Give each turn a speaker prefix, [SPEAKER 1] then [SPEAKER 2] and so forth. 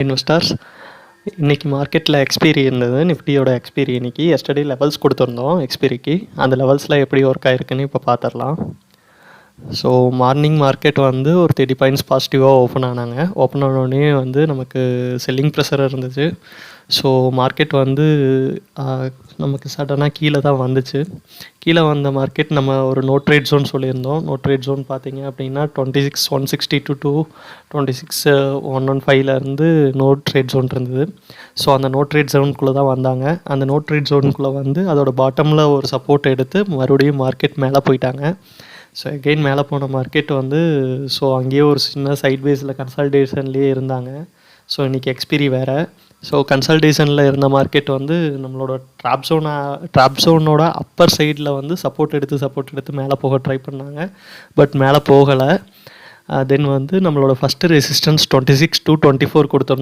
[SPEAKER 1] Investors, இன்றைக்கி மார்க்கெட்டில் expiry இருந்தது. நிஃப்டியோட எக்ஸ்பீரி இன்றைக்கி எஸ்டர்டே லெவல்ஸ் கொடுத்துருந்தோம் எக்ஸ்பீரிக்கு. அந்த லெவல்ஸில் எப்படி ஒர்க் ஆகிருக்குன்னு இப்போ பார்த்துடலாம். ஸோ மார்னிங் மார்க்கெட் வந்து ஒரு 30 பாயிண்ட்ஸ் பாசிட்டிவாக ஓப்பன் ஆனாங்க. ஓப்பன் ஆனோடனே வந்து நமக்கு செல்லிங் ப்ரெஷர் இருந்துச்சு. ஸோ மார்க்கெட் வந்து நமக்கு சடனாக கீழே தான் வந்துச்சு. கீழே வந்த மார்க்கெட் நம்ம ஒரு நோ ட்ரேட் ஜோன் சொல்லியிருந்தோம். நோ ட்ரேட் ஜோன் பார்த்தீங்க அப்படின்னா 26,160 to 26,115 நோ ட்ரேட் ஜோன் இருந்தது. ஸோ அந்த நோ ட்ரேட் ஜோனுக்குள்ளே தான் வந்தாங்க. அந்த நோ ட்ரேட் ஜோனுக்குள்ளே வந்து அதோட பாட்டமில் ஒரு சப்போர்ட் எடுத்து மறுபடியும் மார்க்கெட் மேலே போயிட்டாங்க. ஸோ எகெயின் மேலே போன மார்க்கெட் வந்து ஸோ அங்கேயே ஒரு சின்ன சைட்வேஸில் கன்சல்டேஷன்லேயே இருந்தாங்க. ஸோ இன்றைக்கி எக்ஸ்பீரி வேறு. ஸோ கன்சல்டேஷனில் இருந்த மார்க்கெட் வந்து நம்மளோட ட்ராப் ஜோனோட அப்பர் சைடில் வந்து சப்போர்ட் எடுத்து மேலே போக ட்ரை பண்ணாங்க. பட் மேலே போகலை. தென் வந்து நம்மளோட ஃபஸ்ட்டு ரெசிஸ்டன்ஸ் 26 to 24 கொடுத்துருந்தோம்.